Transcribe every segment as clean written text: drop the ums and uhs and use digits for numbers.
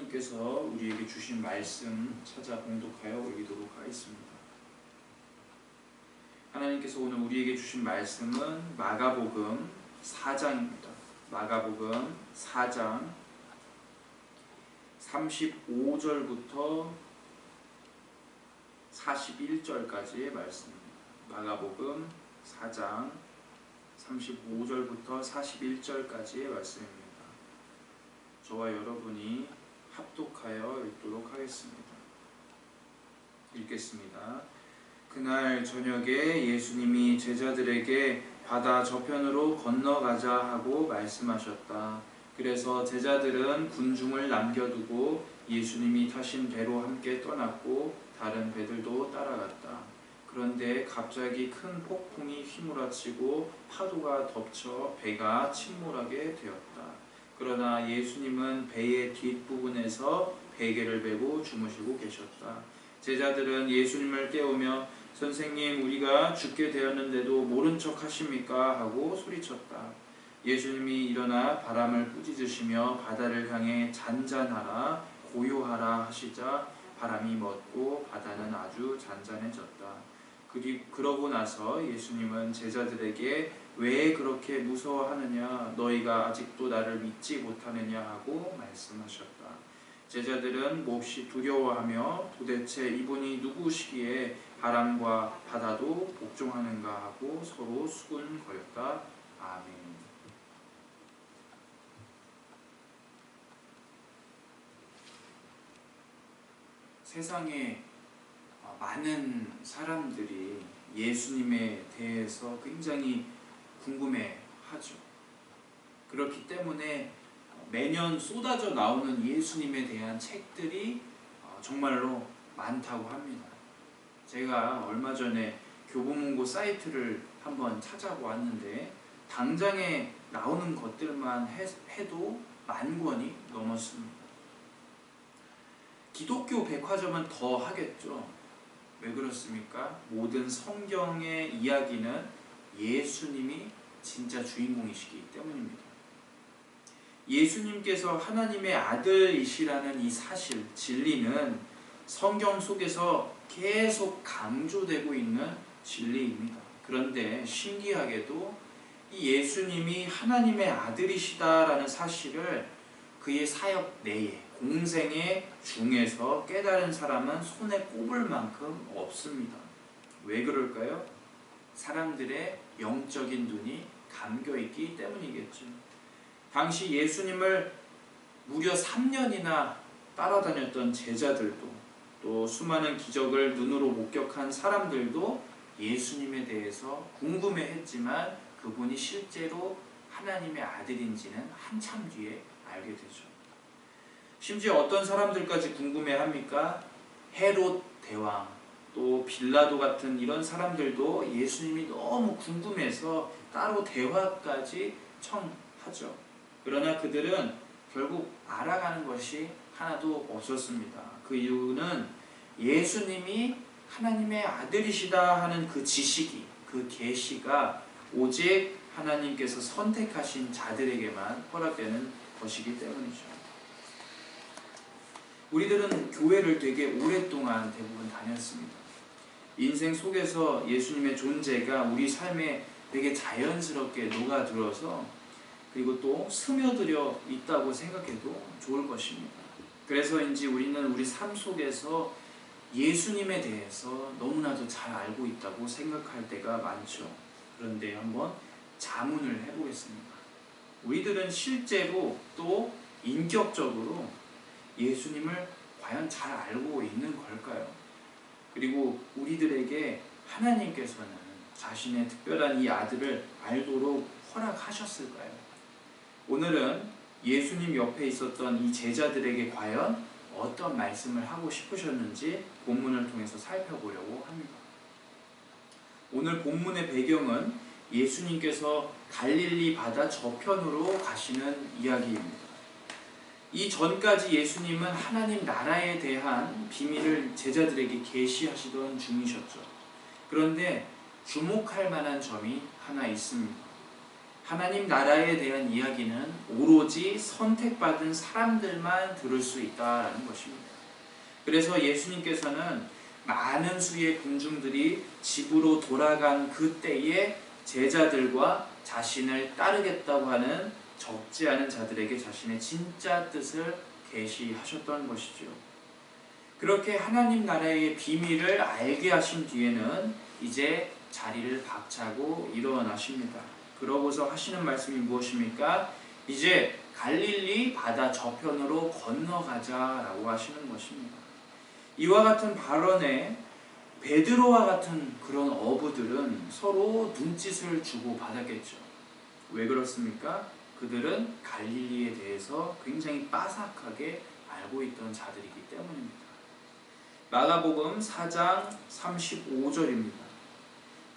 하나님께서 우리에게 주신 말씀 찾아 봉독하여 올리도록 하겠습니다. 하나님께서 오늘 우리에게 주신 말씀은 마가복음 4장입니다. 마가복음 4장 35절부터 41절까지의 말씀입니다. 마가복음 4장 35절부터 41절까지의 말씀입니다. 저와 여러분이 합독하여 읽도록 하겠습니다. 읽겠습니다. 그날 저녁에 예수님이 제자들에게 바다 저편으로 건너가자 하고 말씀하셨다. 그래서 제자들은 군중을 남겨두고 예수님이 타신 배로 함께 떠났고 다른 배들도 따라갔다. 그런데 갑자기 큰 폭풍이 휘몰아치고 파도가 덮쳐 배가 침몰하게 되었다. 그러나 예수님은 배의 뒷부분에서 베개를 메고 주무시고 계셨다. 제자들은 예수님을 깨우며 선생님, 우리가 죽게 되었는데도 모른 척 하십니까? 하고 소리쳤다. 예수님이 일어나 바람을 꾸짖으시며 바다를 향해 잔잔하라, 고요하라 하시자 바람이 멎고 바다는 아주 잔잔해졌다. 그러고 나서 예수님은 제자들에게 왜 그렇게 무서워하느냐, 너희가 아직도 나를 믿지 못하느냐 하고 말씀하셨다. 제자들은 몹시 두려워하며 도대체 이분이 누구시기에 바람과 바다도 복종하는가 하고 서로 수군거렸다. 아멘. 세상에 많은 사람들이 예수님에 대해서 굉장히 궁금해하죠. 그렇기 때문에 매년 쏟아져 나오는 예수님에 대한 책들이 정말로 많다고 합니다. 제가 얼마 전에 교보문고 사이트를 한번 찾아보았는데 당장에 나오는 것들만 해도 10,000권이 넘었습니다. 기독교 백화점은 더 하겠죠. 왜 그렇습니까? 모든 성경의 이야기는 예수님이 진짜 주인공이시기 때문입니다. 예수님께서 하나님의 아들이시라는 이 사실, 진리는 성경 속에서 계속 강조되고 있는 진리입니다. 그런데 신기하게도 이 예수님이 하나님의 아들이시다라는 사실을 그의 사역 내에, 공생애 중에서 깨달은 사람은 손에 꼽을 만큼 없습니다. 왜 그럴까요? 사람들의 영적인 눈이 감겨있기 때문이겠죠. 당시 예수님을 무려 3년이나 따라다녔던 제자들도, 또 수많은 기적을 눈으로 목격한 사람들도 예수님에 대해서 궁금해했지만 그분이 실제로 하나님의 아들인지는 한참 뒤에 알게 되죠. 심지어 어떤 사람들까지 궁금해합니까? 헤롯 대왕, 또 빌라도 같은 이런 사람들도 예수님이 너무 궁금해서 따로 대화까지 청하죠. 그러나 그들은 결국 알아가는 것이 하나도 없었습니다. 그 이유는 예수님이 하나님의 아들이시다 하는 그 지식이, 그 계시가 오직 하나님께서 선택하신 자들에게만 허락되는 것이기 때문이죠. 우리들은 교회를 되게 오랫동안 대부분 다녔습니다. 인생 속에서 예수님의 존재가 우리 삶에 되게 자연스럽게 녹아들어서 그리고 또 스며들어 있다고 생각해도 좋을 것입니다. 그래서인지 우리는 우리 삶 속에서 예수님에 대해서 너무나도 잘 알고 있다고 생각할 때가 많죠. 그런데 한번 자문을 해보겠습니다. 우리들은 실제로 또 인격적으로 예수님을 과연 잘 알고 있는 걸까요? 그리고 우리들에게 하나님께서는 자신의 특별한 이 아들을 알도록 허락하셨을까요? 오늘은 예수님 옆에 있었던 이 제자들에게 과연 어떤 말씀을 하고 싶으셨는지 본문을 통해서 살펴보려고 합니다. 오늘 본문의 배경은 예수님께서 갈릴리 바다 저편으로 가시는 이야기입니다. 이 전까지 예수님은 하나님 나라에 대한 비밀을 제자들에게 계시하시던 중이셨죠. 그런데 주목할 만한 점이 하나 있습니다. 하나님 나라에 대한 이야기는 오로지 선택받은 사람들만 들을 수 있다라는 것입니다. 그래서 예수님께서는 많은 수의 군중들이 집으로 돌아간 그때에 제자들과 자신을 따르겠다고 하는 적지 않은 자들에게 자신의 진짜 뜻을 계시하셨던 것이죠. 그렇게 하나님 나라의 비밀을 알게 하신 뒤에는 이제 자리를 박차고 일어나십니다. 그러고서 하시는 말씀이 무엇입니까? 이제 갈릴리 바다 저편으로 건너가자라고 하시는 것입니다. 이와 같은 발언에 베드로와 같은 그런 어부들은 서로 눈짓을 주고 받았겠죠. 왜 그렇습니까? 그들은 갈릴리에 대해서 굉장히 빠삭하게 알고 있던 자들이기 때문입니다. 마가복음 4장 35절입니다.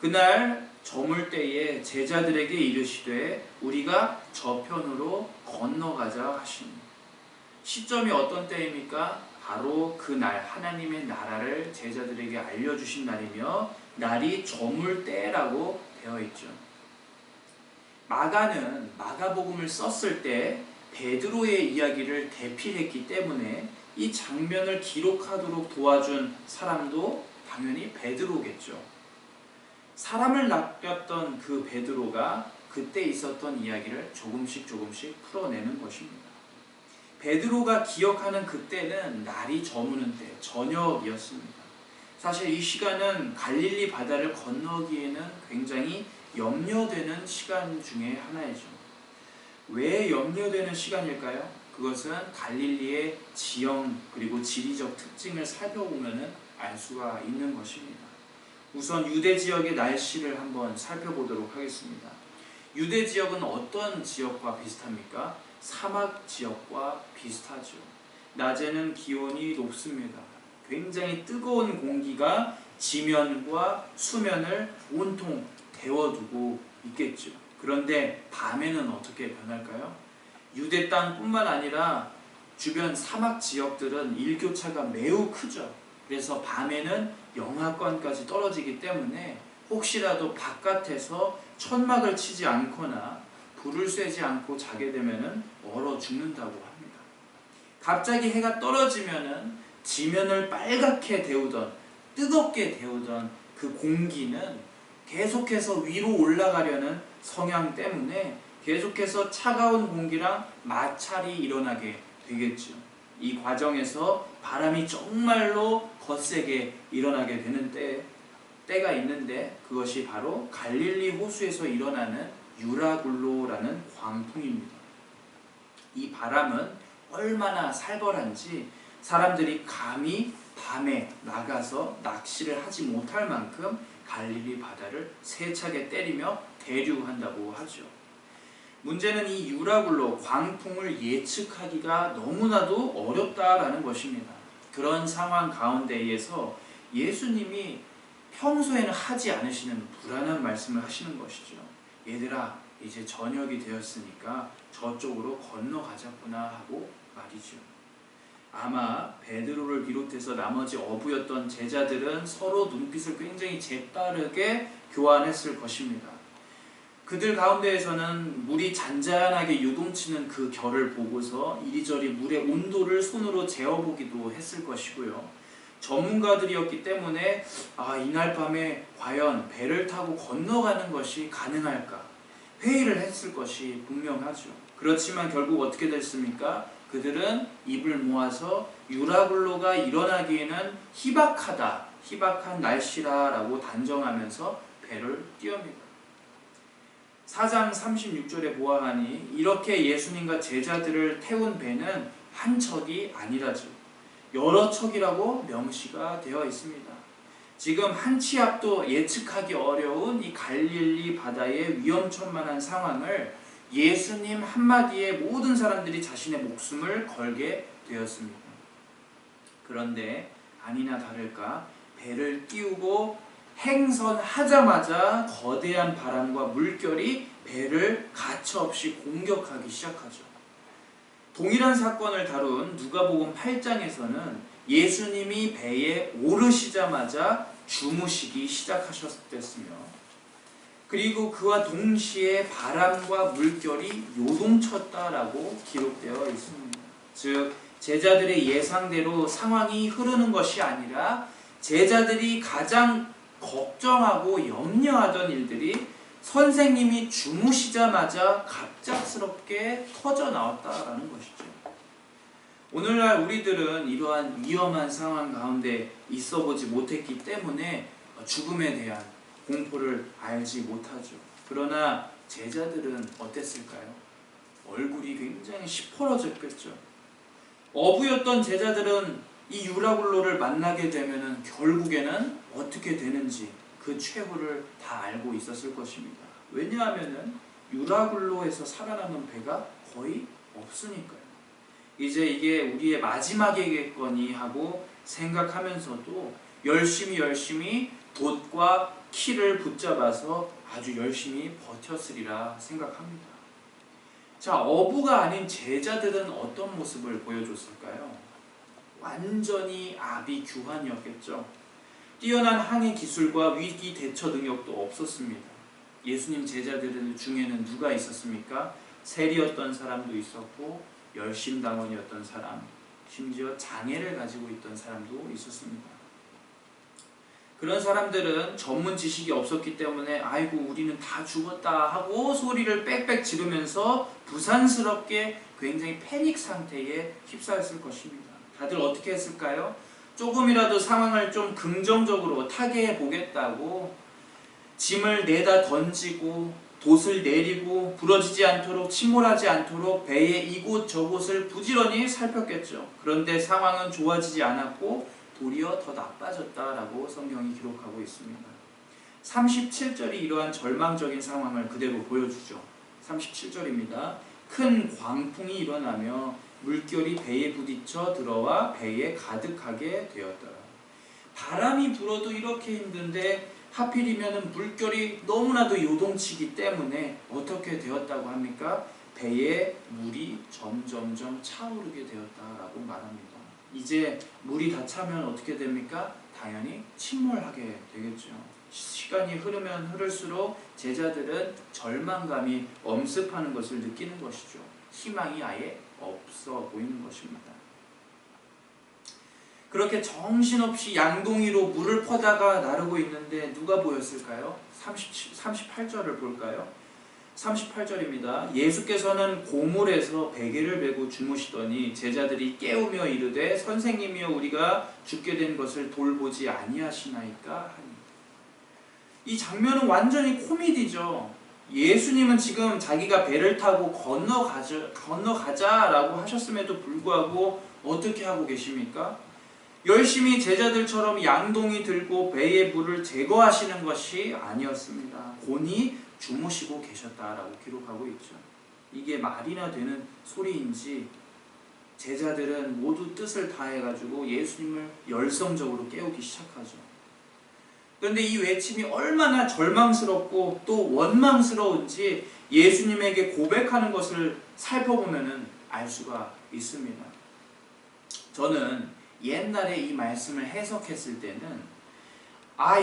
그날 저물 때에 제자들에게 이르시되 우리가 저편으로 건너가자 하시니, 시점이 어떤 때입니까? 바로 그날 하나님의 나라를 제자들에게 알려주신 날이며 날이 저물 때라고 되어 있죠. 마가는 마가복음을 썼을 때 베드로의 이야기를 대필했기 때문에 이 장면을 기록하도록 도와준 사람도 당연히 베드로겠죠. 사람을 낚였던 그 베드로가 그때 있었던 이야기를 조금씩 풀어내는 것입니다. 베드로가 기억하는 그때는 날이 저무는 때, 저녁이었습니다. 사실 이 시간은 갈릴리 바다를 건너기에는 굉장히 염려되는 시간 중에 하나이죠. 왜 염려되는 시간일까요? 그것은 갈릴리의 지형 그리고 지리적 특징을 살펴보면 알 수가 있는 것입니다. 우선 유대 지역의 날씨를 한번 살펴보도록 하겠습니다. 유대 지역은 어떤 지역과 비슷합니까? 사막 지역과 비슷하죠. 낮에는 기온이 높습니다. 굉장히 뜨거운 공기가 지면과 수면을 온통 데워두고 있겠죠. 그런데 밤에는 어떻게 변할까요? 유대 땅뿐만 아니라 주변 사막 지역들은 일교차가 매우 크죠. 그래서 밤에는 영하권까지 떨어지기 때문에 혹시라도 바깥에서 천막을 치지 않거나 불을 쐬지 않고 자게 되면 얼어 죽는다고 합니다. 갑자기 해가 떨어지면은 지면을 빨갛게 데우던, 뜨겁게 데우던 그 공기는 계속해서 위로 올라가려는 성향 때문에 계속해서 차가운 공기랑 마찰이 일어나게 되겠죠. 이 과정에서 바람이 정말로 거세게 일어나게 되는 때가 있는데, 그것이 바로 갈릴리 호수에서 일어나는 유라굴로라는 광풍입니다. 이 바람은 얼마나 살벌한지 사람들이 감히 밤에 나가서 낚시를 하지 못할 만큼 갈릴리 바다를 세차게 때리며 대류한다고 하죠. 문제는 이 유라굴로 광풍을 예측하기가 너무나도 어렵다라는 것입니다. 그런 상황 가운데에서 예수님이 평소에는 하지 않으시는 불안한 말씀을 하시는 것이죠. 얘들아, 이제 저녁이 되었으니까 저쪽으로 건너가자꾸나 하고 말이죠. 아마 베드로를 비롯해서 나머지 어부였던 제자들은 서로 눈빛을 굉장히 재빠르게 교환했을 것입니다. 그들 가운데에서는 물이 잔잔하게 요동치는 그 결을 보고서 이리저리 물의 온도를 손으로 재어보기도 했을 것이고요. 전문가들이었기 때문에 이날 밤에 과연 배를 타고 건너가는 것이 가능할까 회의를 했을 것이 분명하죠. 그렇지만 결국 어떻게 됐습니까? 그들은 입을 모아서 유라굴로가 일어나기에는 희박한 날씨라고 단정하면서 배를 띄웁니다. 4장 36절에 보아하니 이렇게 예수님과 제자들을 태운 배는 한 척이 아니라죠. 여러 척이라고 명시가 되어 있습니다. 지금 한 치 앞도 예측하기 어려운 이 갈릴리 바다의 위험천만한 상황을 예수님 한마디에 모든 사람들이 자신의 목숨을 걸게 되었습니다. 그런데 아니나 다를까 배를 띄우고 행선하자마자 거대한 바람과 물결이 배를 가차없이 공격하기 시작하죠. 동일한 사건을 다룬 누가복음 8장에서는 예수님이 배에 오르시자마자 주무시기 시작하셨댔으며, 그리고 그와 동시에 바람과 물결이 요동쳤다라고 기록되어 있습니다. 즉 제자들의 예상대로 상황이 흐르는 것이 아니라 제자들이 가장 걱정하고 염려하던 일들이 선생님이 주무시자마자 갑작스럽게 터져 나왔다라는 것이죠. 오늘날 우리들은 이러한 위험한 상황 가운데 있어 보지 못했기 때문에 죽음에 대한 공포를 알지 못하죠. 그러나 제자들은 어땠을까요? 얼굴이 굉장히 시퍼러졌겠죠. 어부였던 제자들은 이 유라굴로를 만나게 되면 결국에는 어떻게 되는지 그 최후를 다 알고 있었을 것입니다. 왜냐하면 유라굴로에서 살아남은 배가 거의 없으니까요. 이제 이게 우리의 마지막이겠거니 하고 생각하면서도 열심히 돛과 키를 붙잡아서 아주 열심히 버텼으리라 생각합니다. 자, 어부가 아닌 제자들은 어떤 모습을 보여줬을까요? 완전히 아비규환이었겠죠. 뛰어난 항해 기술과 위기 대처 능력도 없었습니다. 예수님 제자들 중에는 누가 있었습니까? 세리였던 사람도 있었고 열심당원이었던 사람, 심지어 장애를 가지고 있던 사람도 있었습니다. 그런 사람들은 전문 지식이 없었기 때문에 아이고 우리는 다 죽었다 하고 소리를 빽빽 지르면서 부산스럽게 굉장히 패닉 상태에 휩싸였을 것입니다. 다들 어떻게 했을까요? 조금이라도 상황을 좀 긍정적으로 타개해 보겠다고 짐을 내다 던지고 돛을 내리고 부러지지 않도록 침몰하지 않도록 배의 이곳 저곳을 부지런히 살폈겠죠. 그런데 상황은 좋아지지 않았고 도리어 더 나빠졌다라고 성경이 기록하고 있습니다. 37절이 이러한 절망적인 상황을 그대로 보여주죠. 37절입니다. 큰 광풍이 일어나며 물결이 배에 부딪혀 들어와 배에 가득하게 되었더라. 바람이 불어도 이렇게 힘든데 하필이면 물결이 너무나도 요동치기 때문에 어떻게 되었다고 합니까? 배에 물이 점점점 차오르게 되었다라고 말합니다. 이제 물이 다 차면 어떻게 됩니까? 당연히 침몰하게 되겠죠. 시간이 흐르면 흐를수록 제자들은 절망감이 엄습하는 것을 느끼는 것이죠. 희망이 아예 없어 보이는 것입니다. 그렇게 정신없이 양동이로 물을 퍼다가 나르고 있는데 누가 보였을까요? 38절을 볼까요? 38절입니다. 예수께서는 고물에서 베개를 메고 주무시더니 제자들이 깨우며 이르되 선생님이여 우리가 죽게 된 것을 돌보지 아니하시나이까 하니. 이 장면은 완전히 코미디죠. 예수님은 지금 자기가 배를 타고 건너가자라고 하셨음에도 불구하고 어떻게 하고 계십니까? 열심히 제자들처럼 양동이 들고 배의 물을 제거하시는 것이 아니었습니다. 곤히 주무시고 계셨다라고 기록하고 있죠. 이게 말이나 되는 소리인지 제자들은 모두 뜻을 다해가지고 예수님을 열성적으로 깨우기 시작하죠. 그런데 이 외침이 얼마나 절망스럽고 또 원망스러운지 예수님에게 고백하는 것을 살펴보면 알 수가 있습니다. 저는 옛날에 이 말씀을 해석했을 때는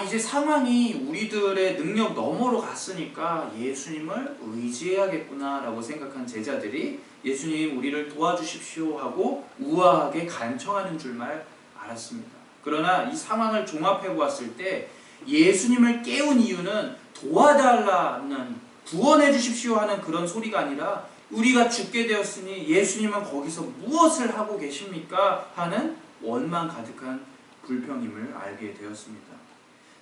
이제 상황이 우리들의 능력 너머로 갔으니까 예수님을 의지해야겠구나 라고 생각한 제자들이 예수님 우리를 도와주십시오 하고 우아하게 간청하는 줄만 알았습니다. 그러나 이 상황을 종합해 보았을 때 예수님을 깨운 이유는 도와달라는 구원해 주십시오 하는 그런 소리가 아니라 우리가 죽게 되었으니 예수님은 거기서 무엇을 하고 계십니까? 하는 원망 가득한 불평임을 알게 되었습니다.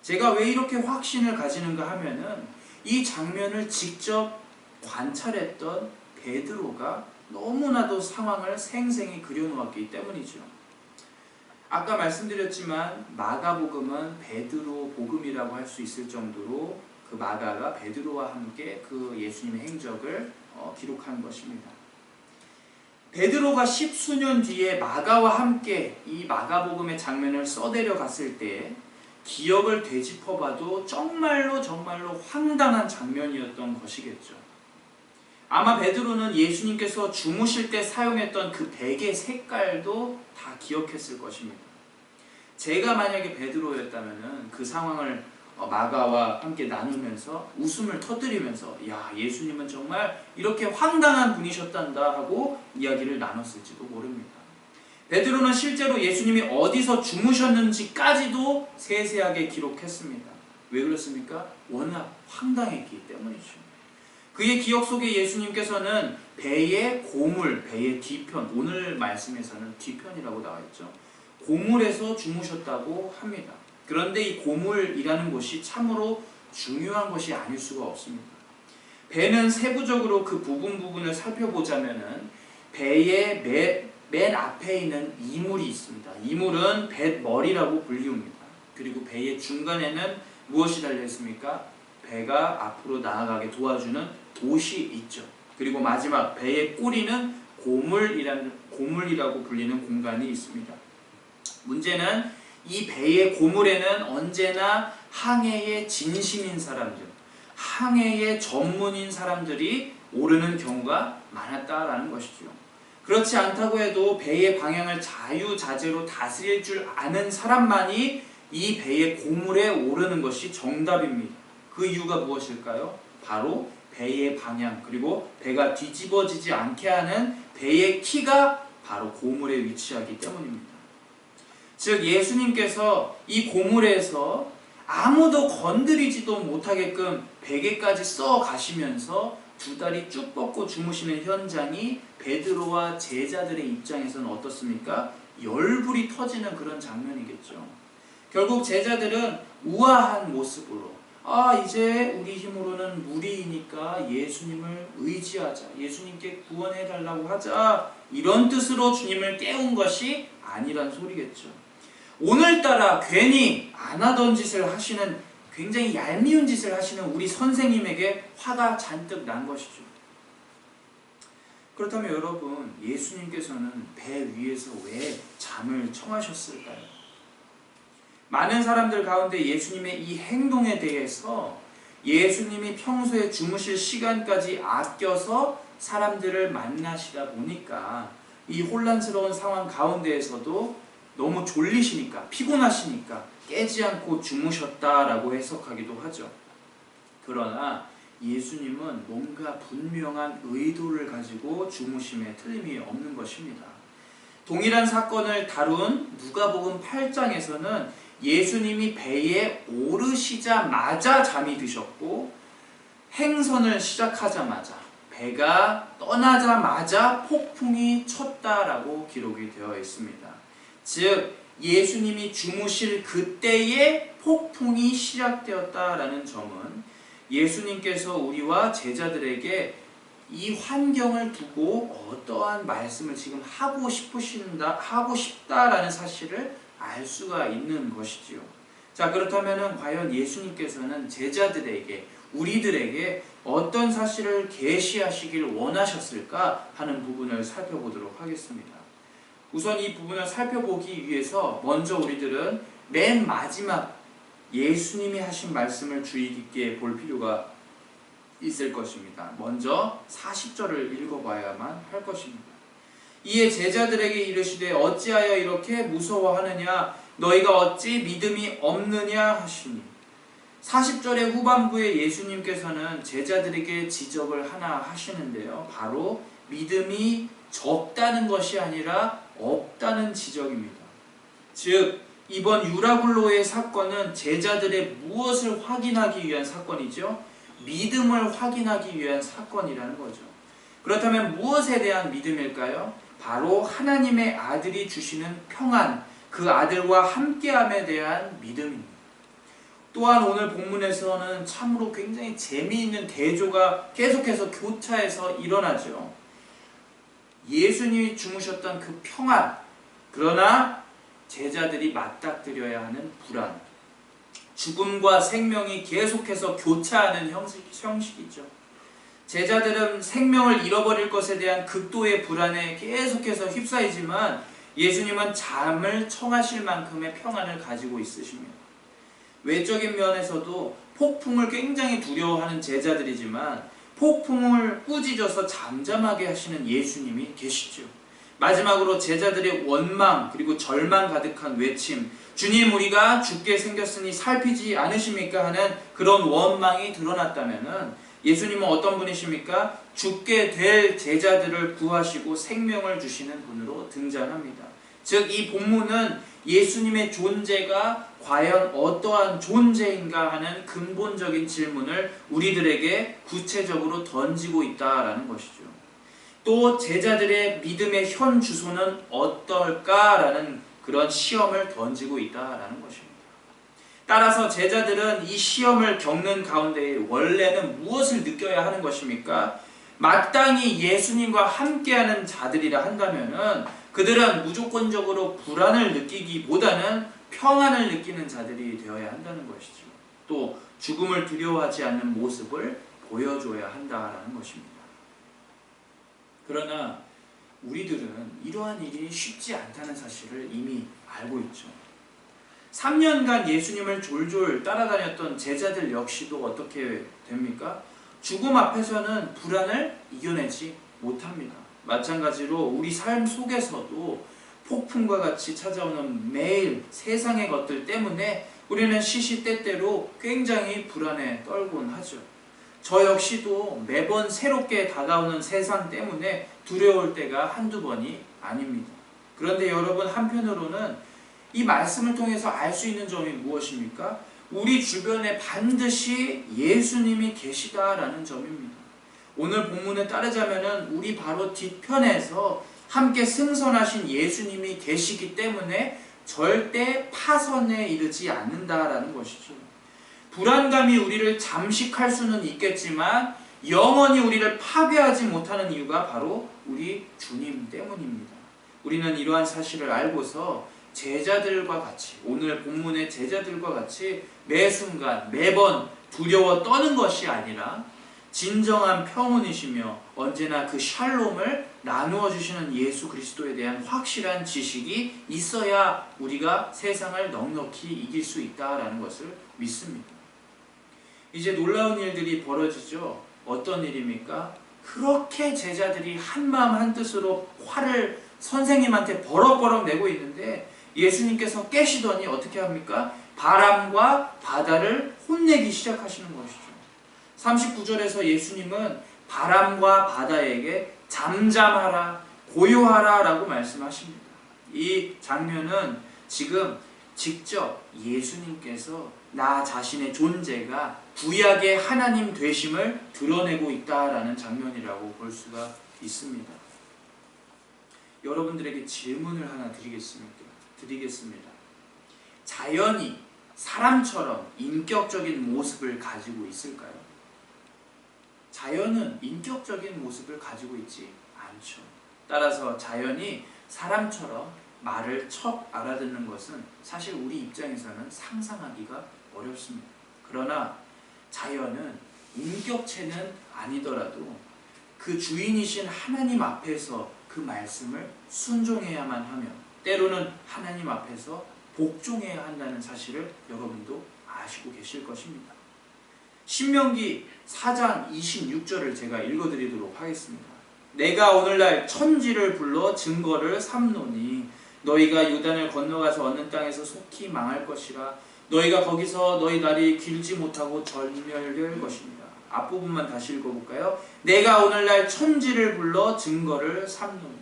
제가 왜 이렇게 확신을 가지는가 하면은 이 장면을 직접 관찰했던 베드로가 너무나도 상황을 생생히 그려놓았기 때문이죠. 아까 말씀드렸지만 마가복음은 베드로 복음이라고 할 수 있을 정도로 그 마가가 베드로와 함께 그 예수님의 행적을 기록한 것입니다. 베드로가 10수년 뒤에 마가와 함께 이 마가복음의 장면을 써내려 갔을 때 기억을 되짚어봐도 정말로 황당한 장면이었던 것이겠죠. 아마 베드로는 예수님께서 주무실 때 사용했던 그 베개 색깔도 다 기억했을 것입니다. 제가 만약에 베드로였다면 그 상황을 마가와 함께 나누면서 웃음을 터뜨리면서 야, 예수님은 정말 이렇게 황당한 분이셨단다 하고 이야기를 나눴을지도 모릅니다. 베드로는 실제로 예수님이 어디서 주무셨는지까지도 세세하게 기록했습니다. 왜 그렇습니까? 워낙 황당했기 때문이죠. 그의 기억 속에 예수님께서는 배의 고물, 배의 뒤편, 오늘 말씀에서는 뒤편이라고 나와 있죠. 고물에서 주무셨다고 합니다. 그런데 이 고물이라는 곳이 참으로 중요한 것이 아닐 수가 없습니다. 배는 세부적으로 그 부분을 살펴보자면은 배의 맨 앞에 있는 이물이 있습니다. 이물은 뱃머리라고 불리웁니다. 그리고 배의 중간에는 무엇이 달려 있습니까? 배가 앞으로 나아가게 도와주는 돛이 있죠. 그리고 마지막 배의 꼬리는 고물이라고 불리는 공간이 있습니다. 문제는 이 배의 고물에는 언제나 항해의 진심인 사람들, 항해의 전문인 사람들이 오르는 경우가 많았다라는 것이죠. 그렇지 않다고 해도 배의 방향을 자유자재로 다스릴 줄 아는 사람만이 이 배의 고물에 오르는 것이 정답입니다. 그 이유가 무엇일까요? 바로 배의 방향, 그리고 배가 뒤집어지지 않게 하는 배의 키가 바로 고물에 위치하기 때문입니다. 즉 예수님께서 이 고물에서 아무도 건드리지도 못하게끔 베개까지 써 가시면서 두 다리 쭉 뻗고 주무시는 현장이 베드로와 제자들의 입장에서는 어떻습니까? 열불이 터지는 그런 장면이겠죠. 결국 제자들은 우아한 모습으로 이제 우리 힘으로는 무리이니까 예수님을 의지하자, 예수님께 구원해달라고 하자, 이런 뜻으로 주님을 깨운 것이 아니란 소리겠죠. 오늘따라 괜히 안 하던 짓을 하시는, 굉장히 얄미운 짓을 하시는 우리 선생님에게 화가 잔뜩 난 것이죠. 그렇다면 여러분, 예수님께서는 배 위에서 왜 잠을 청하셨을까요? 많은 사람들 가운데 예수님의 이 행동에 대해서 예수님이 평소에 주무실 시간까지 아껴서 사람들을 만나시다 보니까 이 혼란스러운 상황 가운데에서도 너무 졸리시니까, 피곤하시니까 깨지 않고 주무셨다라고 해석하기도 하죠. 그러나 예수님은 뭔가 분명한 의도를 가지고 주무심에 틀림이 없는 것입니다. 동일한 사건을 다룬 누가복음 8장에서는 예수님이 배에 오르시자마자 잠이 드셨고, 행선을 시작하자마자, 배가 떠나자마자 폭풍이 쳤다라고 기록이 되어 있습니다. 즉 예수님이 주무실 그때에 폭풍이 시작되었다라는 점은 예수님께서 우리와 제자들에게 이 환경을 두고 어떠한 말씀을 지금 하고 싶다라는 사실을 알 수가 있는 것이지요. 자, 그렇다면 과연 예수님께서는 제자들에게, 우리들에게 어떤 사실을 계시하시길 원하셨을까 하는 부분을 살펴보도록 하겠습니다. 우선 이 부분을 살펴보기 위해서 먼저 우리들은 맨 마지막 예수님이 하신 말씀을 주의 깊게 볼 필요가 있을 것입니다. 먼저 40절을 읽어봐야만 할 것입니다. 이에 제자들에게 이르시되 어찌하여 이렇게 무서워하느냐, 너희가 어찌 믿음이 없느냐 하시니. 40절의 후반부에 예수님께서는 제자들에게 지적을 하나 하시는데요, 바로 믿음이 적다는 것이 아니라 없다는 지적입니다. 즉 이번 유라굴로의 사건은 제자들의 무엇을 확인하기 위한 사건이죠? 믿음을 확인하기 위한 사건이라는 거죠. 그렇다면 무엇에 대한 믿음일까요? 바로 하나님의 아들이 주시는 평안, 그 아들과 함께함에 대한 믿음입니다. 또한 오늘 본문에서는 참으로 굉장히 재미있는 대조가 계속해서 교차해서 일어나죠. 예수님이 주무셨던 그 평안, 그러나 제자들이 맞닥뜨려야 하는 불안, 죽음과 생명이 계속해서 교차하는 형식이죠. 제자들은 생명을 잃어버릴 것에 대한 극도의 불안에 계속해서 휩싸이지만 예수님은 잠을 청하실 만큼의 평안을 가지고 있으십니다. 외적인 면에서도 폭풍을 굉장히 두려워하는 제자들이지만 폭풍을 꾸짖어서 잠잠하게 하시는 예수님이 계시죠. 마지막으로 제자들의 원망 그리고 절망 가득한 외침, 주님 우리가 죽게 생겼으니 살피지 않으십니까? 하는 그런 원망이 드러났다면은 예수님은 어떤 분이십니까? 죽게 될 제자들을 구하시고 생명을 주시는 분으로 등장합니다. 즉 이 본문은 예수님의 존재가 과연 어떠한 존재인가 하는 근본적인 질문을 우리들에게 구체적으로 던지고 있다라는 것이죠. 또 제자들의 믿음의 현 주소는 어떨까라는 그런 시험을 던지고 있다라는 것입니다. 따라서 제자들은 이 시험을 겪는 가운데 원래는 무엇을 느껴야 하는 것입니까? 마땅히 예수님과 함께하는 자들이라 한다면은 그들은 무조건적으로 불안을 느끼기보다는 평안을 느끼는 자들이 되어야 한다는 것이죠. 또 죽음을 두려워하지 않는 모습을 보여줘야 한다라는 것입니다. 그러나 우리들은 이러한 일이 쉽지 않다는 사실을 이미 알고 있죠. 3년간 예수님을 졸졸 따라다녔던 제자들 역시도 어떻게 됩니까? 죽음 앞에서는 불안을 이겨내지 못합니다. 마찬가지로 우리 삶 속에서도 폭풍과 같이 찾아오는 매일 세상의 것들 때문에 우리는 시시때때로 굉장히 불안에 떨곤 하죠. 저 역시도 매번 새롭게 다가오는 세상 때문에 두려울 때가 한두 번이 아닙니다. 그런데 여러분, 한편으로는 이 말씀을 통해서 알 수 있는 점이 무엇입니까? 우리 주변에 반드시 예수님이 계시다라는 점입니다. 오늘 본문에 따르자면은 우리 바로 뒤편에서 함께 승선하신 예수님이 계시기 때문에 절대 파선에 이르지 않는다라는 것이죠. 불안감이 우리를 잠식할 수는 있겠지만 영원히 우리를 파괴하지 못하는 이유가 바로 우리 주님 때문입니다. 우리는 이러한 사실을 알고서 제자들과 같이, 오늘 본문의 제자들과 같이 매 순간 매번 두려워 떠는 것이 아니라 진정한 평온이시며 언제나 그 샬롬을 나누어 주시는 예수 그리스도에 대한 확실한 지식이 있어야 우리가 세상을 넉넉히 이길 수 있다라는 것을 믿습니다. 이제 놀라운 일들이 벌어지죠. 어떤 일입니까? 그렇게 제자들이 한마음 한뜻으로 화를 선생님한테 버럭버럭 내고 있는데 예수님께서 깨시더니 어떻게 합니까? 바람과 바다를 혼내기 시작하시는 것이죠. 39절에서 예수님은 바람과 바다에게 잠잠하라, 고요하라 라고 말씀하십니다. 이 장면은 지금 직접 예수님께서 나 자신의 존재가 구약의 하나님 되심을 드러내고 있다라는 장면이라고 볼 수가 있습니다. 여러분들에게 질문을 하나 드리겠습니다. 자연이 사람처럼 인격적인 모습을 가지고 있을까요? 자연은 인격적인 모습을 가지고 있지 않죠. 따라서 자연이 사람처럼 말을 척 알아듣는 것은 사실 우리 입장에서는 상상하기가 어렵습니다. 그러나 자연은 인격체는 아니더라도 그 주인이신 하나님 앞에서 그 말씀을 순종해야만 하며 때로는 하나님 앞에서 복종해야 한다는 사실을 여러분도 아시고 계실 것입니다. 신명기 4장 26절을 제가 읽어드리도록 하겠습니다. 내가 오늘날 천지를 불러 증거를 삼노니 너희가 요단을 건너가서 얻는 땅에서 속히 망할 것이라. 너희가 거기서 너희 날이 길지 못하고 절멸될 것입니다. 앞부분만 다시 읽어볼까요? 내가 오늘날 천지를 불러 증거를 삼노니.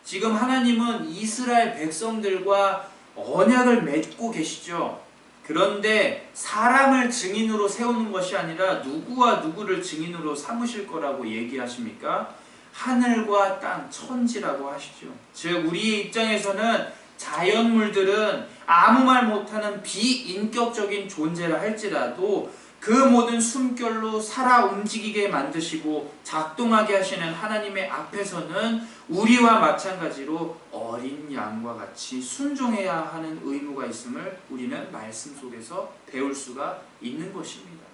지금 하나님은 이스라엘 백성들과 언약을 맺고 계시죠. 그런데 사람을 증인으로 세우는 것이 아니라 누구와 누구를 증인으로 삼으실 거라고 얘기하십니까? 하늘과 땅, 천지라고 하시죠. 즉 우리의 입장에서는 자연물들은 아무 말 못하는 비인격적인 존재라 할지라도 그 모든 숨결로 살아 움직이게 만드시고 작동하게 하시는 하나님의 앞에서는 우리와 마찬가지로 어린 양과 같이 순종해야 하는 의무가 있음을 우리는 말씀 속에서 배울 수가 있는 것입니다.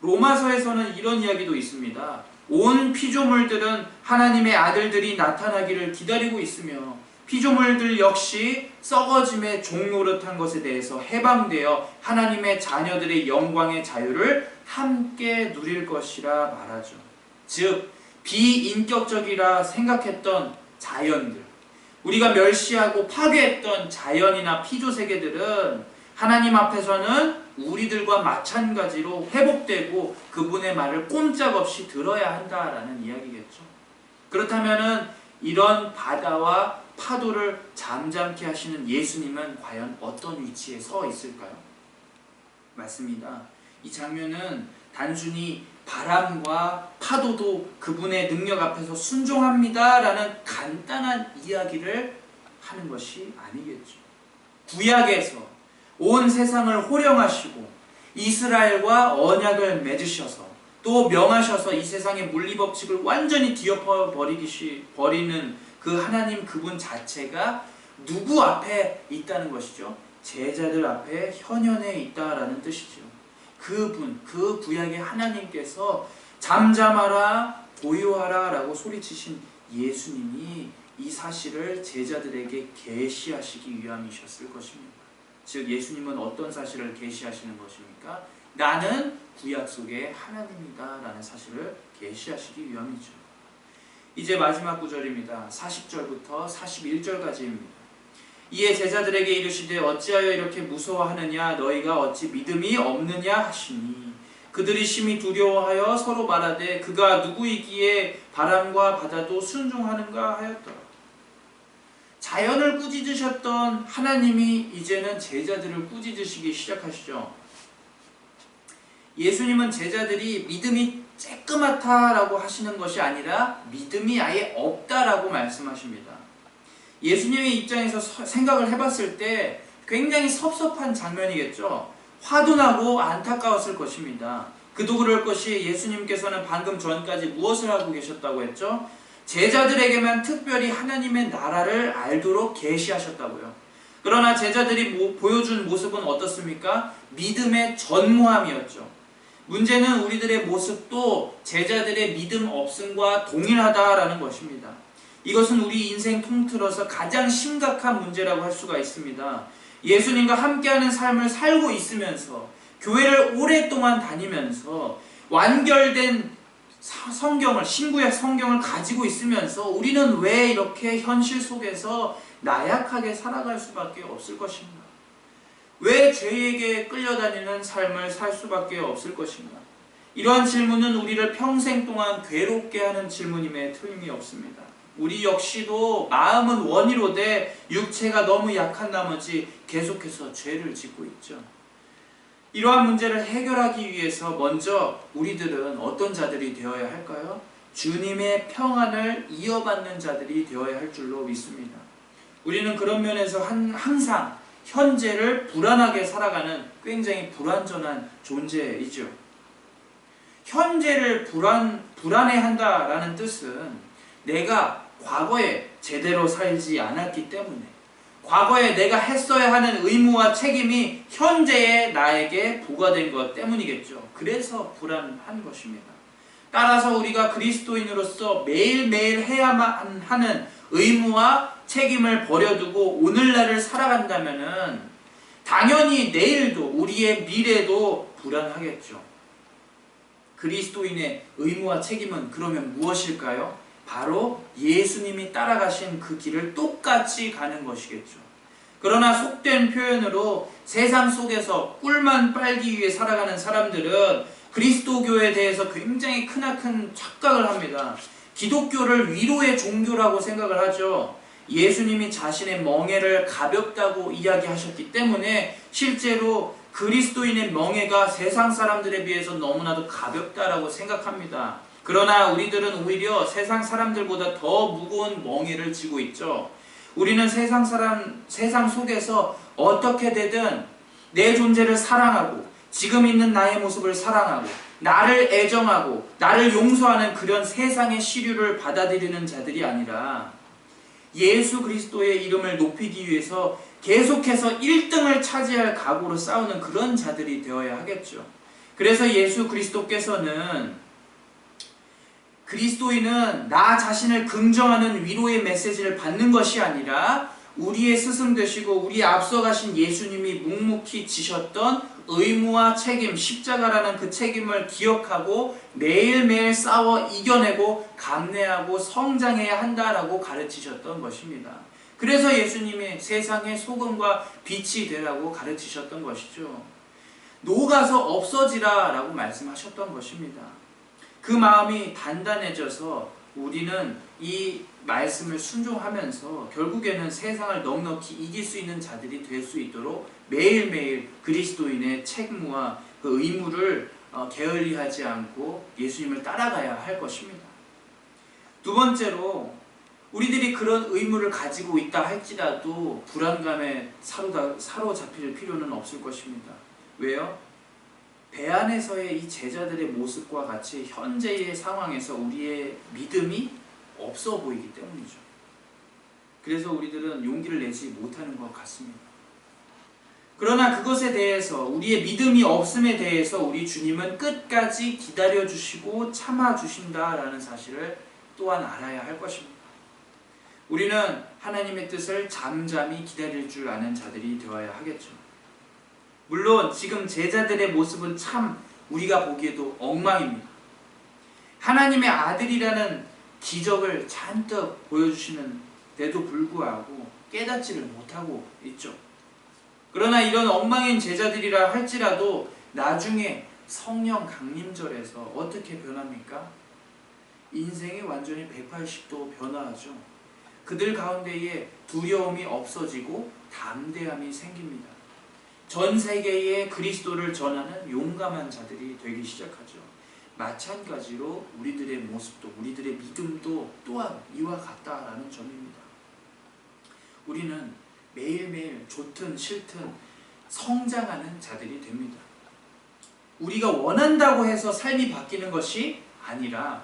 로마서에서는 이런 이야기도 있습니다. 온 피조물들은 하나님의 아들들이 나타나기를 기다리고 있으며 피조물들 역시 썩어짐의 종노릇한 것에 대해서 해방되어 하나님의 자녀들의 영광의 자유를 함께 누릴 것이라 말하죠. 즉 비인격적이라 생각했던 자연들, 우리가 멸시하고 파괴했던 자연이나 피조세계들은 하나님 앞에서는 우리들과 마찬가지로 회복되고 그분의 말을 꼼짝없이 들어야 한다라는 이야기겠죠. 그렇다면은 이런 바다와 파도를 잠잠케 하시는 예수님은 과연 어떤 위치에 서 있을까요? 맞습니다. 이 장면은 단순히 바람과 파도도 그분의 능력 앞에서 순종합니다 라는 간단한 이야기를 하는 것이 아니겠죠. 구약에서 온 세상을 호령하시고 이스라엘과 언약을 맺으셔서 또 명하셔서 이 세상의 물리법칙을 완전히 뒤엎어 버리는 그 하나님 그분 자체가 누구 앞에 있다는 것이죠? 제자들 앞에 현현에 있다라는 뜻이죠. 그분, 그 구약의 하나님께서 잠잠하라, 고요하라 라고 소리치신 예수님이 이 사실을 제자들에게 계시하시기 위함이셨을 것입니다. 즉 예수님은 어떤 사실을 계시하시는 것입니까? 나는 구약 속의 하나님이다 라는 사실을 계시하시기 위함이죠. 이제 마지막 구절입니다. 40절부터 41절까지입니다. 이에 제자들에게 이르시되 어찌하여 이렇게 무서워하느냐 너희가 어찌 믿음이 없느냐 하시니 그들이 심히 두려워하여 서로 말하되 그가 누구이기에 바람과 바다도 순종하는가 하였더라. 자연을 꾸짖으셨던 하나님이 이제는 제자들을 꾸짖으시기 시작하시죠. 예수님은 제자들이 믿음이 쬐끄맣다라고 하시는 것이 아니라 믿음이 아예 없다라고 말씀하십니다. 예수님의 입장에서 생각을 해봤을 때 굉장히 섭섭한 장면이겠죠. 화도 나고 안타까웠을 것입니다. 그도 그럴 것이 예수님께서는 방금 전까지 무엇을 하고 계셨다고 했죠? 제자들에게만 특별히 하나님의 나라를 알도록 계시하셨다고요. 그러나 제자들이 보여준 모습은 어떻습니까? 믿음의 전무함이었죠. 문제는 우리들의 모습도 제자들의 믿음 없음과 동일하다라는 것입니다. 이것은 우리 인생 통틀어서 가장 심각한 문제라고 할 수가 있습니다. 예수님과 함께하는 삶을 살고 있으면서 교회를 오랫동안 다니면서 완결된 성경을, 신구약 성경을 가지고 있으면서 우리는 왜 이렇게 현실 속에서 나약하게 살아갈 수밖에 없을 것인가? 왜 죄에게 끌려다니는 삶을 살 수밖에 없을 것인가? 이러한 질문은 우리를 평생 동안 괴롭게 하는 질문임에 틀림이 없습니다. 우리 역시도 마음은 원이로되 육체가 너무 약한 나머지 계속해서 죄를 짓고 있죠. 이러한 문제를 해결하기 위해서 먼저 우리들은 어떤 자들이 되어야 할까요? 주님의 평안을 이어받는 자들이 되어야 할 줄로 믿습니다. 우리는 그런 면에서 항상 현재를 불안하게 살아가는 굉장히 불완전한 존재이죠. 현재를 불안해한다라는 뜻은 내가 과거에 제대로 살지 않았기 때문에 과거에 내가 했어야 하는 의무와 책임이 현재의 나에게 부과된 것 때문이겠죠. 그래서 불안한 것입니다. 따라서 우리가 그리스도인으로서 매일매일 해야만 하는 의무와 책임을 버려두고 오늘날을 살아간다면은 당연히 내일도 우리의 미래도 불안하겠죠. 그리스도인의 의무와 책임은 그러면 무엇일까요? 바로 예수님이 따라가신 그 길을 똑같이 가는 것이겠죠. 그러나 속된 표현으로 세상 속에서 꿀만 빨기 위해 살아가는 사람들은 그리스도교에 대해서 굉장히 크나큰 착각을 합니다. 기독교를 위로의 종교라고 생각을 하죠. 예수님이 자신의 멍에를 가볍다고 이야기하셨기 때문에 실제로 그리스도인의 멍에가 세상 사람들에 비해서 너무나도 가볍다라고 생각합니다. 그러나 우리들은 오히려 세상 사람들보다 더 무거운 멍에를 지고 있죠. 우리는 세상 속에서 어떻게 되든 내 존재를 사랑하고 지금 있는 나의 모습을 사랑하고 나를 애정하고 나를 용서하는 그런 세상의 시류를 받아들이는 자들이 아니라 예수 그리스도의 이름을 높이기 위해서 계속해서 1등을 차지할 각오로 싸우는 그런 자들이 되어야 하겠죠. 그래서 예수 그리스도께서는 그리스도인은 나 자신을 긍정하는 위로의 메시지를 받는 것이 아니라 우리의 스승 되시고 우리 앞서가신 예수님이 묵묵히 지셨던 의무와 책임, 십자가라는 그 책임을 기억하고 매일매일 싸워 이겨내고 감내하고 성장해야 한다라고 가르치셨던 것입니다. 그래서 예수님이 세상의 소금과 빛이 되라고 가르치셨던 것이죠. 녹아서 없어지라 라고 말씀하셨던 것입니다. 그 마음이 단단해져서 우리는 이 말씀을 순종하면서 결국에는 세상을 넉넉히 이길 수 있는 자들이 될 수 있도록 매일매일 그리스도인의 책무와 그 의무를 게을리하지 않고 예수님을 따라가야 할 것입니다. 두 번째로 우리들이 그런 의무를 가지고 있다 할지라도 불안감에 사로잡힐 필요는 없을 것입니다. 왜요? 배 안에서의 이 제자들의 모습과 같이 현재의 상황에서 우리의 믿음이 없어 보이기 때문이죠. 그래서 우리들은 용기를 내지 못하는 것 같습니다. 그러나 그것에 대해서, 우리의 믿음이 없음에 대해서 우리 주님은 끝까지 기다려주시고 참아주신다라는 사실을 또한 알아야 할 것입니다. 우리는 하나님의 뜻을 잠잠히 기다릴 줄 아는 자들이 되어야 하겠죠. 물론 지금 제자들의 모습은 참 우리가 보기에도 엉망입니다. 하나님의 아들이라는 기적을 잔뜩 보여주시는데도 불구하고 깨닫지를 못하고 있죠. 그러나 이런 엉망인 제자들이라 할지라도 나중에 성령 강림절에서 어떻게 변합니까? 인생이 완전히 180도 변화하죠. 그들 가운데에 두려움이 없어지고 담대함이 생깁니다. 전 세계에 그리스도를 전하는 용감한 자들이 되기 시작하죠. 마찬가지로 우리들의 모습도, 우리들의 믿음도 또한 이와 같다라는 점입니다. 우리는 매일매일 좋든 싫든 성장하는 자들이 됩니다. 우리가 원한다고 해서 삶이 바뀌는 것이 아니라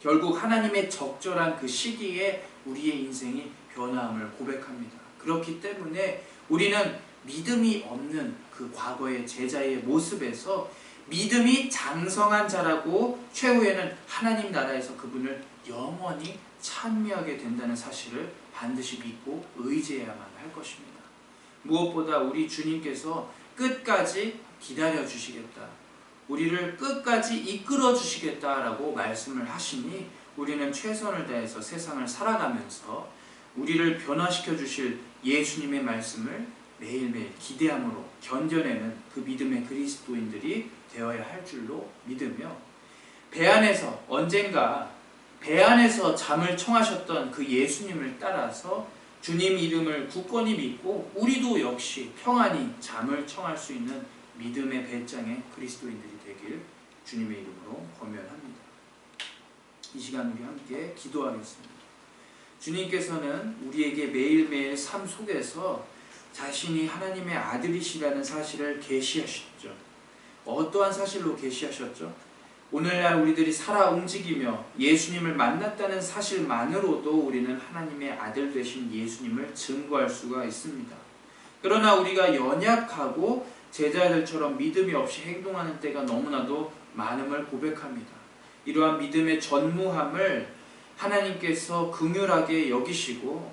결국 하나님의 적절한 그 시기에 우리의 인생이 변화함을 고백합니다. 그렇기 때문에 우리는 믿음이 없는 그 과거의 제자의 모습에서 믿음이 장성한 자라고 최후에는 하나님 나라에서 그분을 영원히 찬미하게 된다는 사실을 반드시 믿고 의지해야만 할 것입니다. 무엇보다 우리 주님께서 끝까지 기다려 주시겠다, 우리를 끝까지 이끌어 주시겠다라고 말씀을 하시니 우리는 최선을 다해서 세상을 살아가면서 우리를 변화시켜 주실 예수님의 말씀을 매일매일 기대함으로 견뎌내는 그 믿음의 그리스도인들이 되어야 할 줄로 믿으며, 배 안에서 언젠가 배 안에서 잠을 청하셨던 그 예수님을 따라서 주님 이름을 굳건히 믿고 우리도 역시 평안히 잠을 청할 수 있는 믿음의 배짱의 그리스도인들이 되길 주님의 이름으로 권면합니다. 이 시간 우리 함께 기도하겠습니다. 주님께서는 우리에게 매일매일 삶 속에서 자신이 하나님의 아들이시라는 사실을 계시하셨죠. 어떠한 사실로 계시하셨죠? 오늘날 우리들이 살아 움직이며 예수님을 만났다는 사실만으로도 우리는 하나님의 아들 되신 예수님을 증거할 수가 있습니다. 그러나 우리가 연약하고 제자들처럼 믿음이 없이 행동하는 때가 너무나도 많음을 고백합니다. 이러한 믿음의 전무함을 하나님께서 긍휼하게 여기시고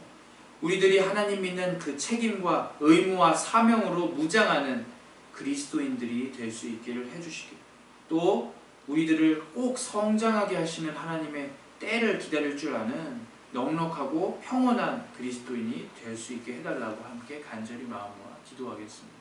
우리들이 하나님 믿는 그 책임과 의무와 사명으로 무장하는 그리스도인들이 될 수 있기를 해주시고, 또 우리들을 꼭 성장하게 하시는 하나님의 때를 기다릴 줄 아는 넉넉하고 평온한 그리스도인이 될 수 있게 해달라고 함께 간절히 마음 모아 기도하겠습니다.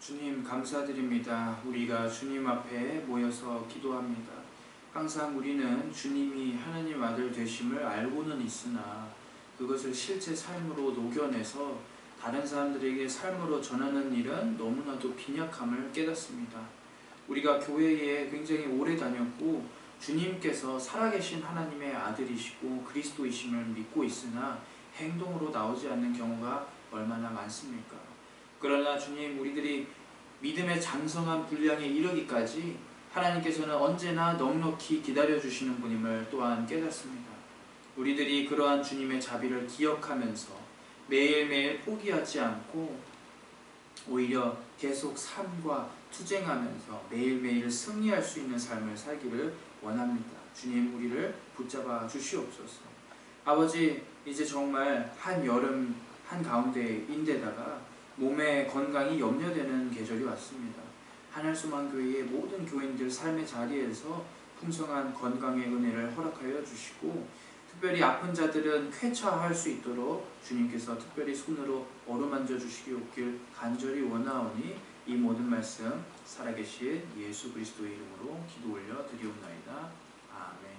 주님 감사드립니다. 우리가 주님 앞에 모여서 기도합니다. 항상 우리는 주님이 하나님 아들 되심을 알고는 있으나 그것을 실제 삶으로 녹여내서 다른 사람들에게 삶으로 전하는 일은 너무나도 빈약함을 깨닫습니다. 우리가 교회에 굉장히 오래 다녔고 주님께서 살아계신 하나님의 아들이시고 그리스도이심을 믿고 있으나 행동으로 나오지 않는 경우가 얼마나 많습니까? 그러나 주님, 우리들이 믿음의 장성한 분량에 이르기까지 하나님께서는 언제나 넉넉히 기다려주시는 분임을 또한 깨닫습니다. 우리들이 그러한 주님의 자비를 기억하면서 매일매일 포기하지 않고 오히려 계속 삶과 투쟁하면서 매일매일 승리할 수 있는 삶을 살기를 원합니다. 주님, 우리를 붙잡아 주시옵소서. 아버지, 이제 정말 한여름 한가운데인데다가 몸의 건강이 염려되는 계절이 왔습니다. 하늘소망교회의 모든 교인들 삶의 자리에서 풍성한 건강의 은혜를 허락하여 주시고, 특별히 아픈 자들은 쾌차할 수 있도록 주님께서 특별히 손으로 어루만져 주시길 간절히 원하오니, 이 모든 말씀 살아계신 예수 그리스도의 이름으로 기도 올려 드리옵나이다. 아멘.